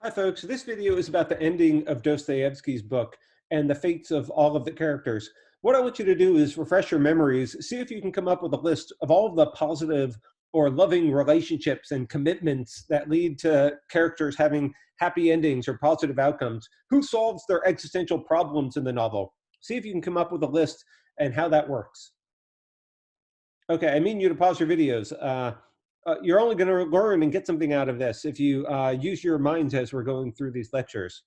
Hi, folks. This video is about the ending of Dostoevsky's book and the fates of all of the characters. What I want you to do is refresh your memories, see if you can come up with a list of all of the positive or loving relationships and commitments that lead to characters having happy endings or positive outcomes. Who solves their existential problems in the novel? See if you can come up with a list and how that works. Okay, I mean you to pause your videos. You're only going to learn and get something out of this if you use your minds as we're going through these lectures.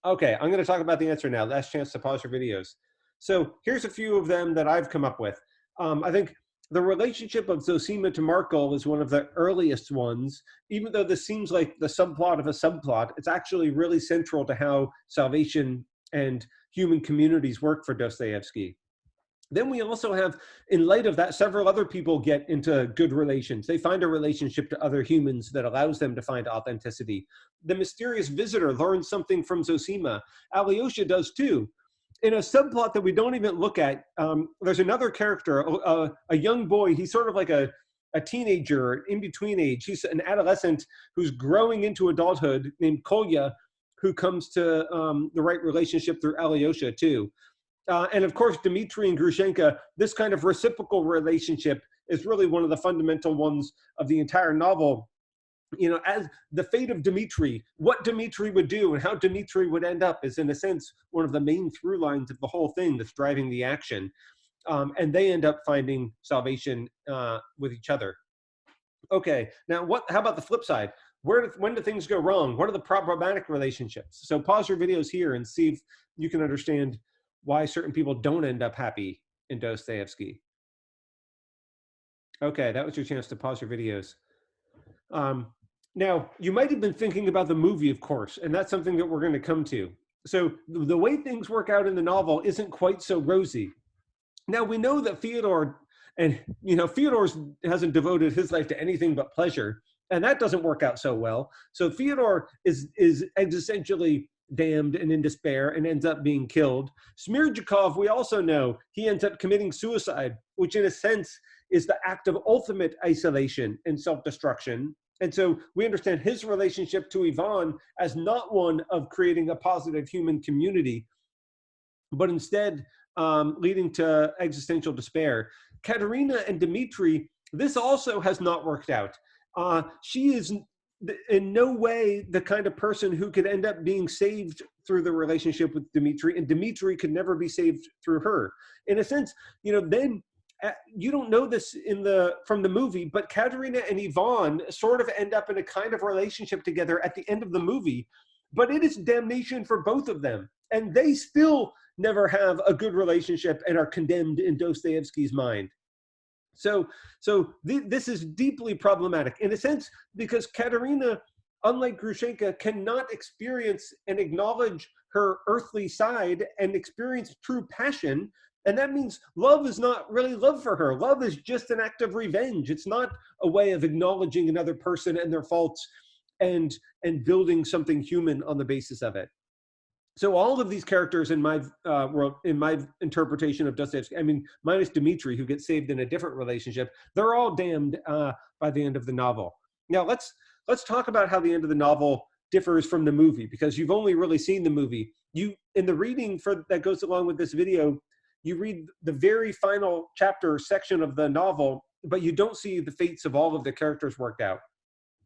Okay, I'm going to talk about the answer now. Last chance to pause your videos. So here's a few of them that I've come up with. I think the relationship of Zosima to Markle is one of the earliest ones. Even though this seems like the subplot of a subplot, it's actually really central to how salvation and human communities work for Dostoevsky. Then we also have, in light of that, several other people get into good relations. They find a relationship to other humans that allows them to find authenticity. The mysterious visitor learns something from Zosima. Alyosha does too. In a subplot that we don't even look at, there's another character, a young boy. He's sort of like a teenager, in between age. He's an adolescent who's growing into adulthood named Kolya, who comes to the right relationship through Alyosha too. And of course, Dmitri and Grushenka, this kind of reciprocal relationship is really one of the fundamental ones of the entire novel. You know, as the fate of Dmitri, what Dmitri would do and how Dmitri would end up is, in a sense, one of the main through lines of the whole thing that's driving the action. And they end up finding salvation with each other. Okay, now how about the flip side? When do things go wrong? What are the problematic relationships? So pause your videos here and see if you can understand why certain people don't end up happy in Dostoevsky. Okay, that was your chance to pause your videos. Now, you might have been thinking about the movie, of course, and that's something that we're going to come to. So the way things work out in the novel isn't quite so rosy. Now, we know that Fyodor, and Fyodor hasn't devoted his life to anything but pleasure, and that doesn't work out so well. So Fyodor is existentially damned and in despair and ends up being killed. Smirjikov, we also know, he ends up committing suicide, which in a sense is the act of ultimate isolation and self-destruction. And so we understand his relationship to Ivan as not one of creating a positive human community, but instead leading to existential despair. Katerina and Dmitri, this also has not worked out. She is in no way the kind of person who could end up being saved through the relationship with Dmitri, and Dmitri could never be saved through her. In a sense, then you don't know this from the movie, but Katerina and Ivan sort of end up in a kind of relationship together at the end of the movie, but it is damnation for both of them, and they still never have a good relationship and are condemned in Dostoevsky's mind. So this is deeply problematic in a sense because Katerina, unlike Grushenka, cannot experience and acknowledge her earthly side and experience true passion. And that means love is not really love for her. Love is just an act of revenge. It's not a way of acknowledging another person and their faults and building something human on the basis of it. So all of these characters in my world, in my interpretation of Dostoevsky, I mean, minus Dmitri, who gets saved in a different relationship, they're all damned by the end of the novel. Now let's talk about how the end of the novel differs from the movie, because you've only really seen the movie. In the reading that goes along with this video, you read the very final chapter section of the novel, but you don't see the fates of all of the characters worked out.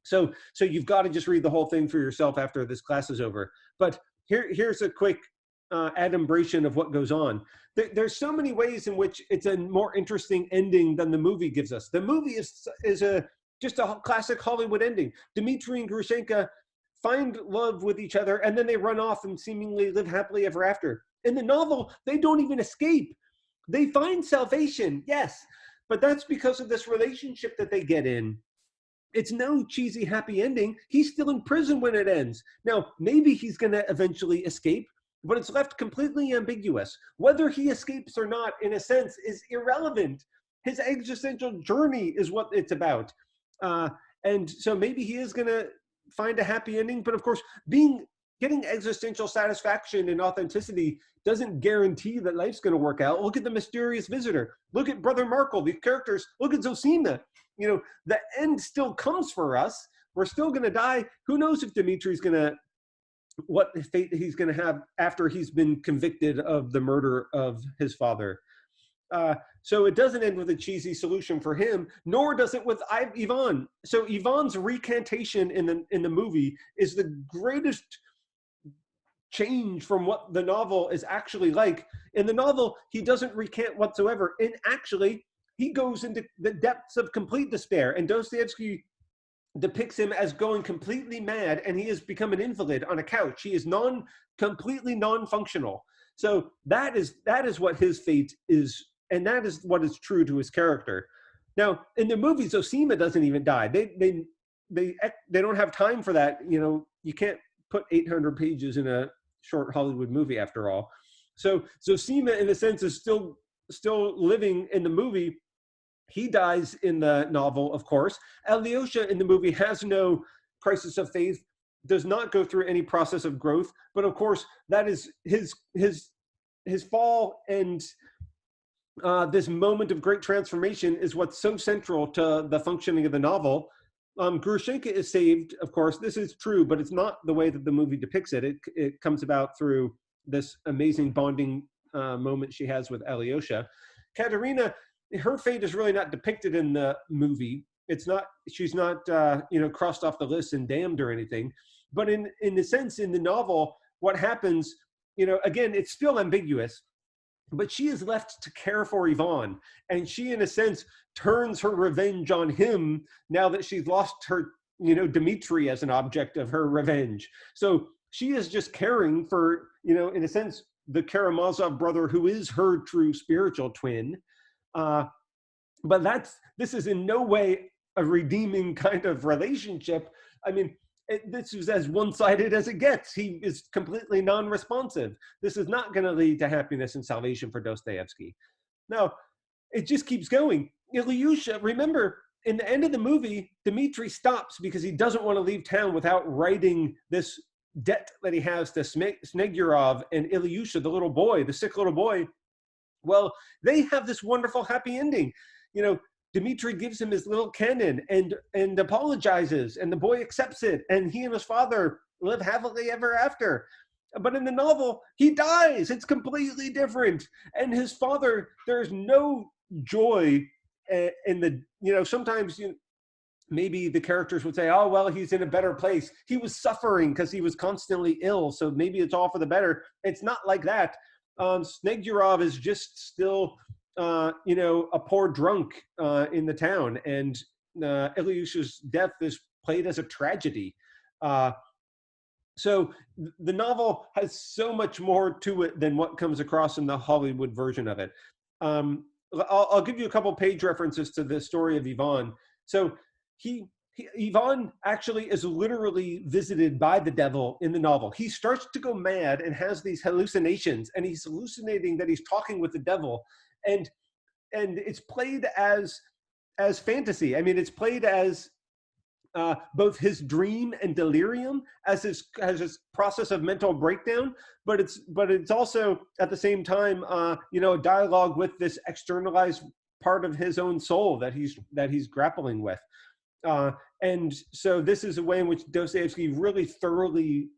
So you've got to just read the whole thing for yourself after this class is over. But here's a quick adumbration of what goes on. There's so many ways in which it's a more interesting ending than the movie gives us. The movie is just a classic Hollywood ending. Dmitri and Grushenka find love with each other, and then they run off and seemingly live happily ever after. In the novel, they don't even escape. They find salvation, yes, but that's because of this relationship that they get in. It's no cheesy happy ending. He's still in prison when it ends. Now, maybe he's going to eventually escape, but it's left completely ambiguous. Whether he escapes or not, in a sense, is irrelevant. His existential journey is what it's about. And so maybe he is going to find a happy ending, but of course, getting existential satisfaction and authenticity doesn't guarantee that life's going to work out. Look at the mysterious visitor. Look at Brother Markle. These characters. Look at Zosima. The end still comes for us. we're still going to die. Who knows if Dimitri's going to, what fate he's going to have after he's been convicted of the murder of his father. So it doesn't end with a cheesy solution for him, nor does it with Ivan. So Ivan's recantation in the movie is the greatest change from what the novel is actually like. In the novel, he doesn't recant whatsoever. And actually, he goes into the depths of complete despair. And Dostoevsky depicts him as going completely mad, and he has become an invalid on a couch. He is completely non-functional. So that is what his fate is, and that is what is true to his character. Now, in the movie, Zosima doesn't even die. They don't have time for that. You know, you can't put 800 pages in a short Hollywood movie, after all. So Zosima, in a sense, is still living in the movie. He dies in the novel, of course. Alyosha in the movie has no crisis of faith, does not go through any process of growth. But of course, that is his fall, and this moment of great transformation is what's so central to the functioning of the novel. Grushenka is saved, of course. This is true, but it's not the way that the movie depicts it. It comes about through this amazing bonding moment she has with Alyosha. Katerina, her fate is really not depicted in the movie. She's not crossed off the list and damned or anything. But in a sense, in the novel, what happens, again, it's still ambiguous, but she is left to care for Ivan. And she, in a sense, turns her revenge on him now that she's lost her, Dmitri as an object of her revenge. So she is just caring for, in a sense, the Karamazov brother, who is her true spiritual twin. But this is in no way a redeeming kind of relationship. I mean, this is as one-sided as it gets. He is completely non-responsive. This is not going to lead to happiness and salvation for Dostoevsky. Now, it just keeps going. Ilyusha, remember, in the end of the movie, Dmitri stops because he doesn't want to leave town without writing this debt that he has to Snegiorov and Ilyusha, the little boy, the sick little boy. Well, they have this wonderful happy ending. Dmitri gives him his little cannon and apologizes, and the boy accepts it, and he and his father live happily ever after. But in the novel, he dies. It's completely different. And his father, there's no joy in the, sometimes maybe the characters would say, oh, well, he's in a better place. He was suffering because he was constantly ill, so maybe it's all for the better. It's not like that. Snegiorov is just still, a poor drunk in the town, and Ilyusha's death is played as a tragedy. So the novel has so much more to it than what comes across in the Hollywood version of it. I'll give you a couple page references to the story of Ivan. So Ivan actually is literally visited by the devil in the novel. He starts to go mad and has these hallucinations, and he's hallucinating that he's talking with the devil, and it's played as fantasy. I mean, it's played as both his dream and delirium, as his process of mental breakdown, but it's also at the same time a dialogue with this externalized part of his own soul that he's grappling with. And so this is a way in which Dostoevsky really thoroughly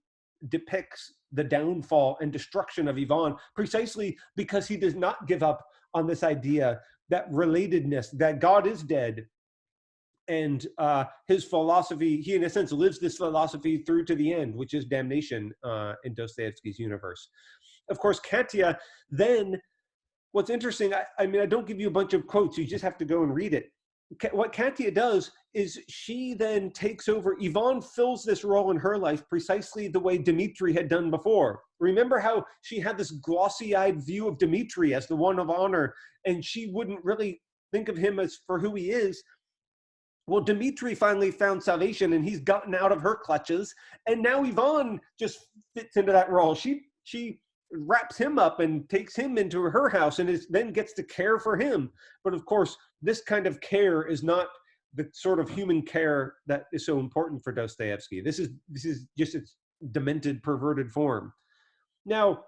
depicts the downfall and destruction of Ivan, precisely because he does not give up on this idea that relatedness, that God is dead. And his philosophy, he in a sense lives this philosophy through to the end, which is damnation in Dostoevsky's universe. Of course, Katya, then what's interesting, I mean, I don't give you a bunch of quotes, you just have to go and read it. What Katya does is she then takes over. Ivan fills this role in her life precisely the way Dmitri had done before. Remember how she had this glossy-eyed view of Dmitri as the one of honor, and she wouldn't really think of him as for who he is. Well, Dmitri finally found salvation, and he's gotten out of her clutches, and now Ivan just fits into that role. She wraps him up and takes him into her house and then gets to care for him. But of course, this kind of care is not the sort of human care that is so important for Dostoevsky. This is just its demented, perverted form. Now,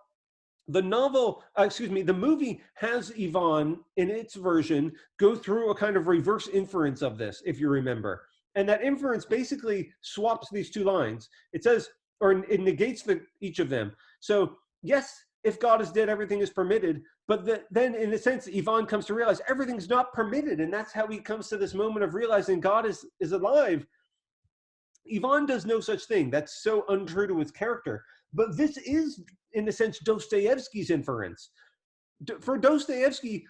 the movie has Ivan in its version go through a kind of reverse inference of this, if you remember. And that inference basically swaps these two lines. It says, or it negates each of them. So yes, if God is dead, everything is permitted. But then in a sense, Ivan comes to realize everything's not permitted. And that's how he comes to this moment of realizing God is alive. Ivan does no such thing. That's so untrue to his character. But this is, in a sense, Dostoevsky's inference. For Dostoevsky,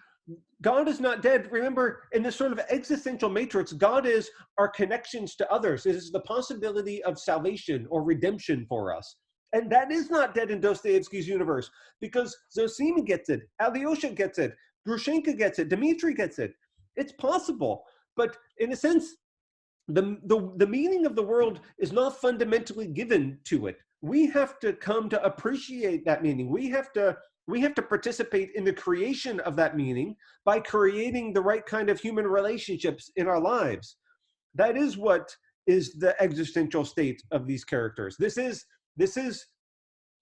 God is not dead. Remember, in this sort of existential matrix, God is our connections to others. It is the possibility of salvation or redemption for us. And that is not dead in Dostoevsky's universe, because Zosima gets it, Alyosha gets it, Grushenka gets it, Dmitri gets it. It's possible. But in a sense, the meaning of the world is not fundamentally given to it. We have to come to appreciate that meaning. We have to participate in the creation of that meaning by creating the right kind of human relationships in our lives. That is what is the existential state of these characters. This is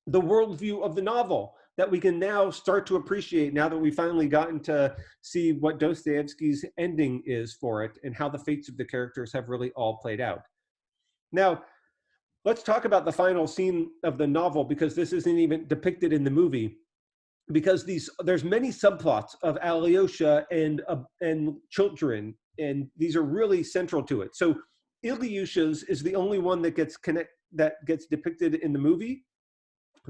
the worldview of the novel that we can now start to appreciate now that we've finally gotten to see what Dostoevsky's ending is for it and how the fates of the characters have really all played out. Now, let's talk about the final scene of the novel, because this isn't even depicted in the movie. Because there's many subplots of Alyosha and children, and these are really central to it. So Ilyusha's is the only one that gets depicted in the movie,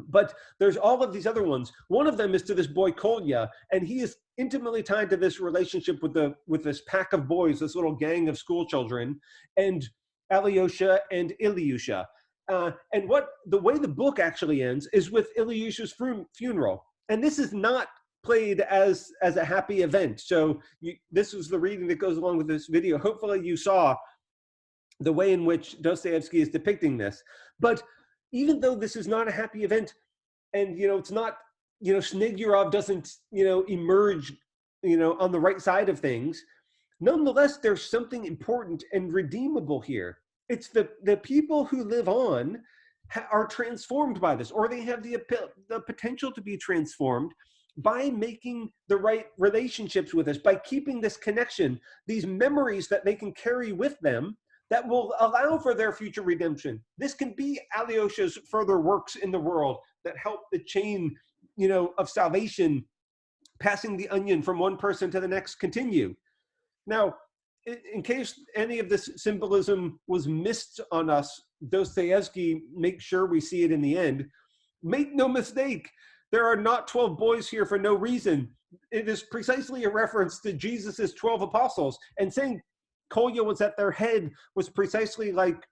but there's all of these other ones. One of them is to this boy Kolya, and he is intimately tied to this relationship with this pack of boys, this little gang of school children, and Alyosha and Ilyusha. And the way the book actually ends is with Ilyusha's funeral. And this is not played as a happy event. So this was the reading that goes along with this video. Hopefully you saw the way in which Dostoevsky is depicting this. But even though this is not a happy event, and it's not, Snegurov doesn't, emerge, on the right side of things, nonetheless, there's something important and redeemable here. It's the people who live on are transformed by this, or they have the potential to be transformed by making the right relationships with us, by keeping this connection, these memories that they can carry with them that will allow for their future redemption. This can be Alyosha's further works in the world that help the chain, of salvation, passing the onion from one person to the next, continue. Now, in case any of this symbolism was missed on us, Dostoevsky makes sure we see it in the end. Make no mistake, there are not 12 boys here for no reason. It is precisely a reference to Jesus's 12 apostles, and saying Kolya was at their head was precisely like,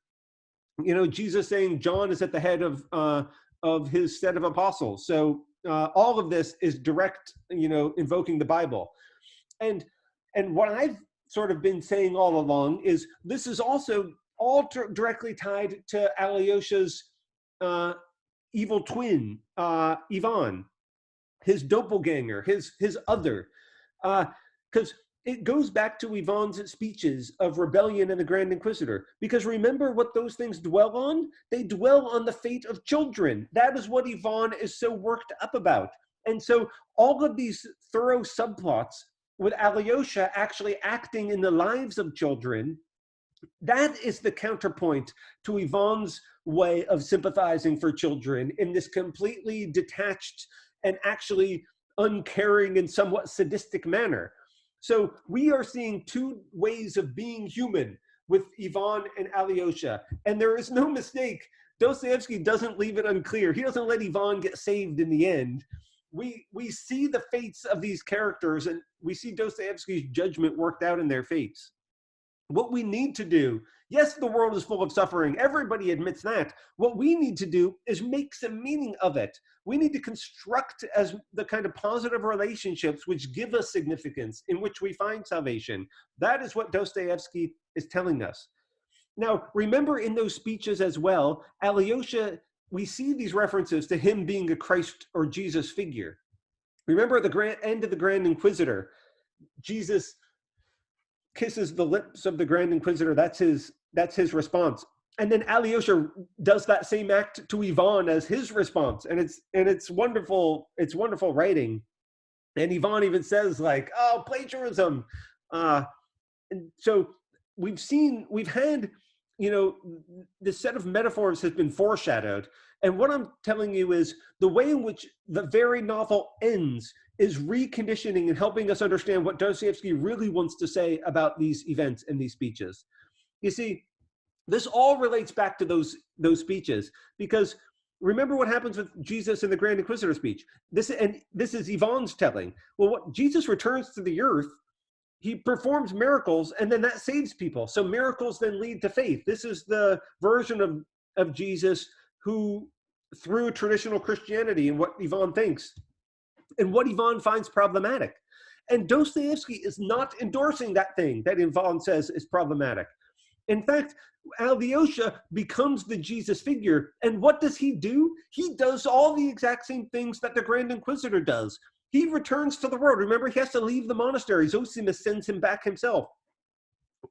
Jesus saying John is at the head of his set of apostles. So all of this is direct, invoking the Bible. And what I've sort of been saying all along is this is also all directly tied to Alyosha's evil twin, Ivan, his doppelganger, his other, because it goes back to Ivan's speeches of rebellion and the Grand Inquisitor. Because remember what those things dwell on? They dwell on the fate of children. That is what Ivan is so worked up about. And so all of these thorough subplots with Alyosha actually acting in the lives of children, that is the counterpoint to Ivan's way of sympathizing for children in this completely detached and actually uncaring and somewhat sadistic manner. So we are seeing two ways of being human with Ivan and Alyosha. And there is no mistake, Dostoevsky doesn't leave it unclear. He doesn't let Ivan get saved in the end. We see the fates of these characters, and we see Dostoevsky's judgment worked out in their fates. What we need to do, yes, the world is full of suffering. Everybody admits that. What we need to do is make some meaning of it. We need to construct as the kind of positive relationships which give us significance, in which we find salvation. That is what Dostoevsky is telling us. Now, remember in those speeches as well, Alyosha, we see these references to him being a Christ or Jesus figure. Remember at the end of the Grand Inquisitor, Jesus kisses the lips of the Grand Inquisitor. That's his response. And then Alyosha does that same act to Ivan as his response. And it's wonderful. It's wonderful writing. And Ivan even says like, oh, plagiarism. And so we've had, this set of metaphors has been foreshadowed. And what I'm telling you is the way in which the very novel ends is reconditioning and helping us understand what Dostoevsky really wants to say about these events and these speeches. You see, this all relates back to those speeches, because remember what happens with Jesus in the Grand Inquisitor speech. This is Yvonne's telling. Well, what Jesus returns to the earth, he performs miracles, and then that saves people. So miracles then lead to faith. This is the version of Jesus who, through traditional Christianity and what Yvonne thinks, and what Yvonne finds problematic. And Dostoevsky is not endorsing that thing that Yvonne says is problematic. In fact, Alyosha becomes the Jesus figure. And what does he do? He does all the exact same things that the Grand Inquisitor does. He returns to the world. Remember, he has to leave the monastery. Zosimus sends him back himself.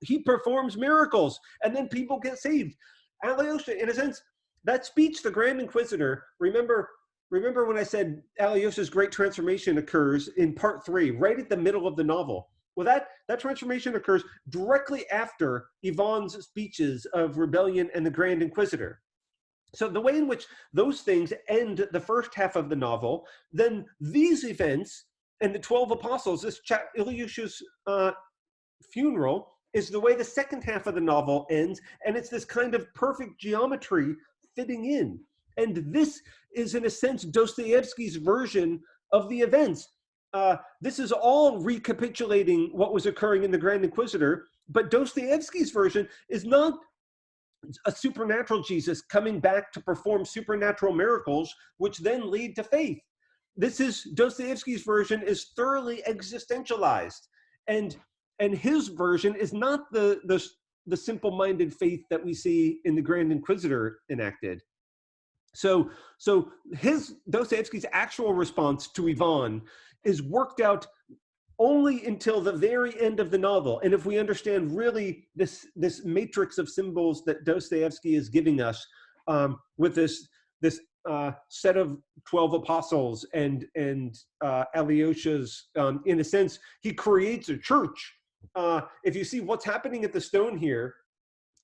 He performs miracles, and then people get saved. Alyosha, in a sense, that speech, the Grand Inquisitor, remember when I said Alyosha's great transformation occurs in part 3, right at the middle of the novel. Well, that transformation occurs directly after Yvonne's speeches of rebellion and the Grand Inquisitor. So the way in which those things end the first half of the novel, then these events and the 12 apostles, Ilyusha's funeral, is the way the second half of the novel ends, and it's this kind of perfect geometry fitting in. And this is, in a sense, Dostoevsky's version of the events. This is all recapitulating what was occurring in the Grand Inquisitor, but Dostoevsky's version is not a supernatural Jesus coming back to perform supernatural miracles, which then lead to faith. This is Dostoevsky's version is thoroughly existentialized, and his version is not the simple-minded faith that we see in the Grand Inquisitor enacted. So Dostoevsky's actual response to Yvonne is worked out only until the very end of the novel. And if we understand really this matrix of symbols that Dostoevsky is giving us, with this set of 12 apostles and Alyosha's, in a sense, he creates a church. If you see what's happening at the stone here,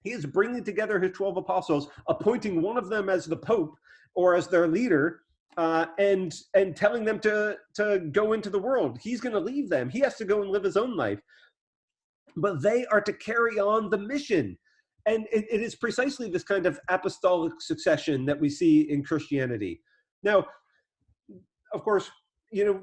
he is bringing together his 12 apostles, appointing one of them as the Pope or as their leader, and telling them to go into the world. He's going to leave them. He has to go and live his own life. But they are to carry on the mission. And it is precisely this kind of apostolic succession that we see in Christianity. Now, of course,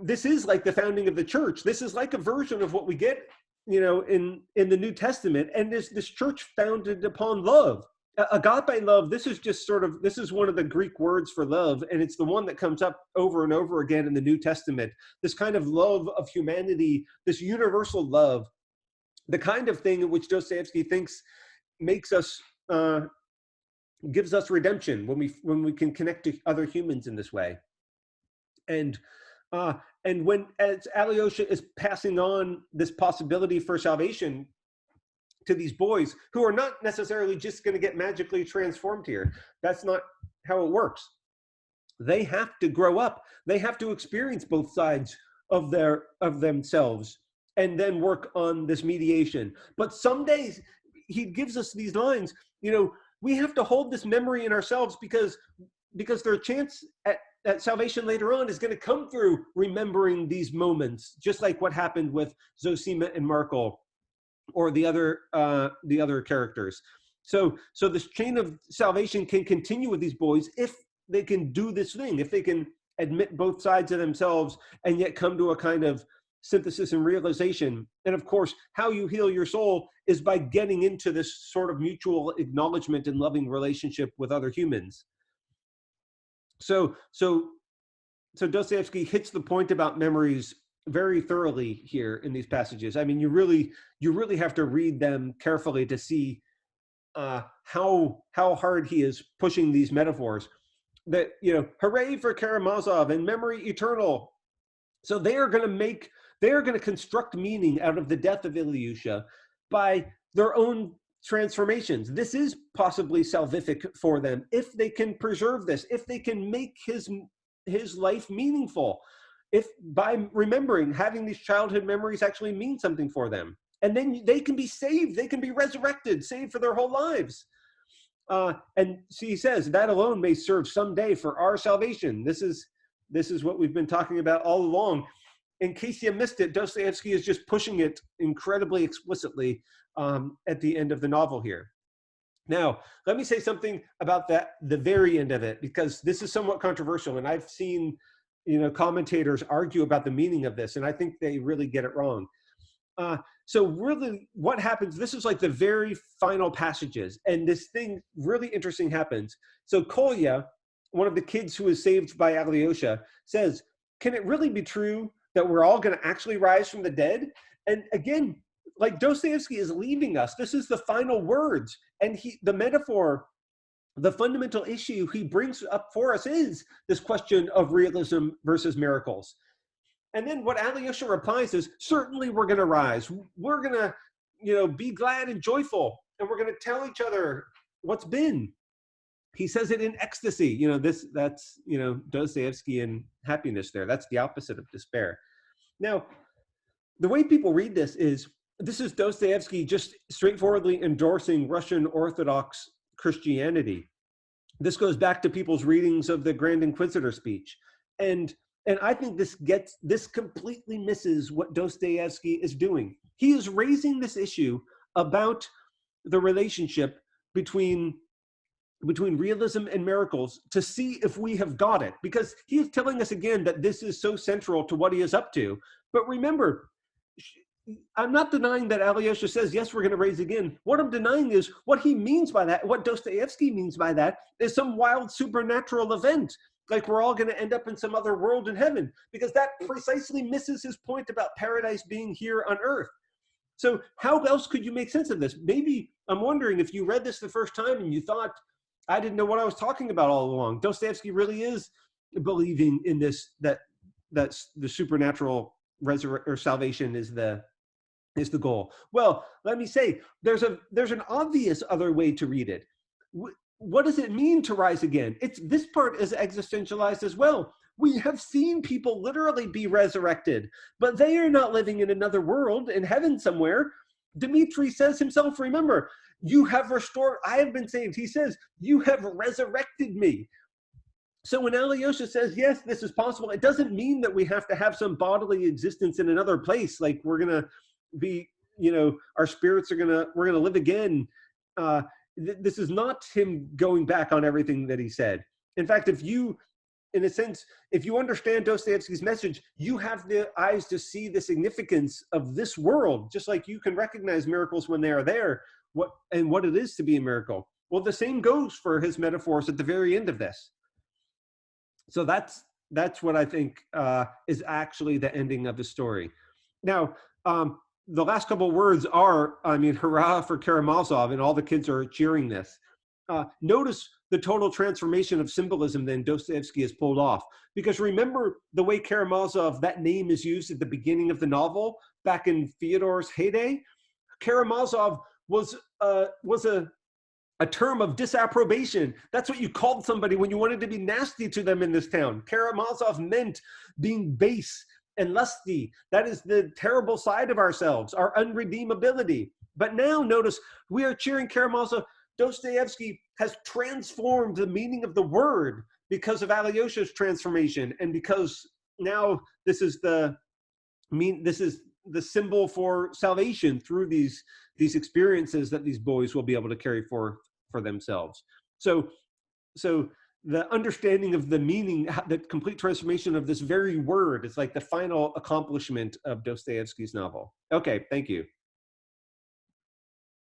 this is like the founding of the church. This is like a version of what we get, in the New Testament. And this church founded upon love. Agape love, this is one of the Greek words for love, and it's the one that comes up over and over again in the New Testament. This kind of love of humanity, this universal love, the kind of thing in which Dostoevsky thinks makes us, gives us redemption when we can connect to other humans in this way. And as Alyosha is passing on this possibility for salvation to these boys who are not necessarily just going to get magically transformed here. That's not how it works. They have to grow up. They have to experience both sides of themselves and then work on this mediation. But some days he gives us these lines, we have to hold this memory in ourselves because their chance at salvation later on is going to come through remembering these moments, just like what happened with Zosima and Markel, or the other characters. So this chain of salvation can continue with these boys if they can do this thing, if they can admit both sides of themselves and yet come to a kind of synthesis and realization. And of course, how you heal your soul is by getting into this sort of mutual acknowledgement and loving relationship with other humans. So Dostoevsky hits the point about memories very thoroughly here in these passages. I mean, you really have to read them carefully to see how hard he is pushing these metaphors. That, hooray for Karamazov and memory eternal. So they are going to construct meaning out of the death of Ilyusha by their own transformations. This is possibly salvific for them if they can preserve this, if they can make his life meaningful. If by remembering, having these childhood memories actually mean something for them. and then they can be saved. They can be resurrected, saved for their whole lives. And so he says that alone may serve someday for our salvation. This is what we've been talking about all along. In case you missed it, Dostoevsky is just pushing it incredibly explicitly at the end of the novel here. Now, let me say something about the very end of it, because this is somewhat controversial, and I've seen commentators argue about the meaning of this, and I think they really get it wrong. So really what happens, this is like the very final passages, and this thing really interesting happens. So Kolya, one of the kids who is saved by Alyosha, says, can it really be true that we're all going to actually rise from the dead? And again, like Dostoevsky is leaving us. This is the final words. And the metaphor, the fundamental issue he brings up for us is this question of realism versus miracles. And then what Alyosha replies is, certainly we're going to rise. We're going to, be glad and joyful. And we're going to tell each other what's been. He says it in ecstasy. That's Dostoevsky and happiness there. That's the opposite of despair. Now, the way people read this is Dostoevsky just straightforwardly endorsing Russian Orthodox Christianity. This goes back to people's readings of the Grand Inquisitor speech. And I think this completely misses what Dostoevsky is doing. He is raising this issue about the relationship between realism and miracles to see if we have got it, because he is telling us again that this is so central to what he is up to. But remember, I'm not denying that Alyosha says, yes, we're going to raise again. What I'm denying is what he means by that. What Dostoevsky means by that is some wild supernatural event, like we're all going to end up in some other world in heaven, because that precisely misses his point about paradise being here on earth. So how else could you make sense of this? Maybe I'm wondering if you read this the first time and you thought, I didn't know what I was talking about all along. Dostoevsky really is believing in this, that the supernatural or salvation is the goal. Well, let me say, there's an obvious other way to read it. What does it mean to rise again? This part is existentialized as well. We have seen people literally be resurrected, but they are not living in another world, in heaven somewhere. Dmitri says himself, remember, you have restored, I have been saved. He says, you have resurrected me. So when Alyosha says, yes, this is possible, it doesn't mean that we have to have some bodily existence in another place. Like we're going to be, our spirits we're going to live again. This is not him going back on everything that he said. In fact, if you understand Dostoevsky's message, you have the eyes to see the significance of this world, just like you can recognize miracles when they are there, what it is to be a miracle. Well, the same goes for his metaphors at the very end of this. So that's what I think is actually the ending of the story. Now, the last couple of words are, hurrah for Karamazov, and all the kids are cheering this. Notice the total transformation of symbolism then Dostoevsky has pulled off. Because remember the way Karamazov, that name is used at the beginning of the novel, back in Fyodor's heyday? Karamazov was a term of disapprobation. That's what you called somebody when you wanted to be nasty to them in this town. Karamazov meant being base and lusty. That is the terrible side of ourselves, our unredeemability. But now notice, we are cheering Karamazov. Dostoevsky has transformed the meaning of the word because of Alyosha's transformation, and because now this is the symbol for salvation through these experiences that these boys will be able to carry for themselves. So the understanding of the meaning, the complete transformation of this very word, is like the final accomplishment of Dostoevsky's novel. Okay, thank you.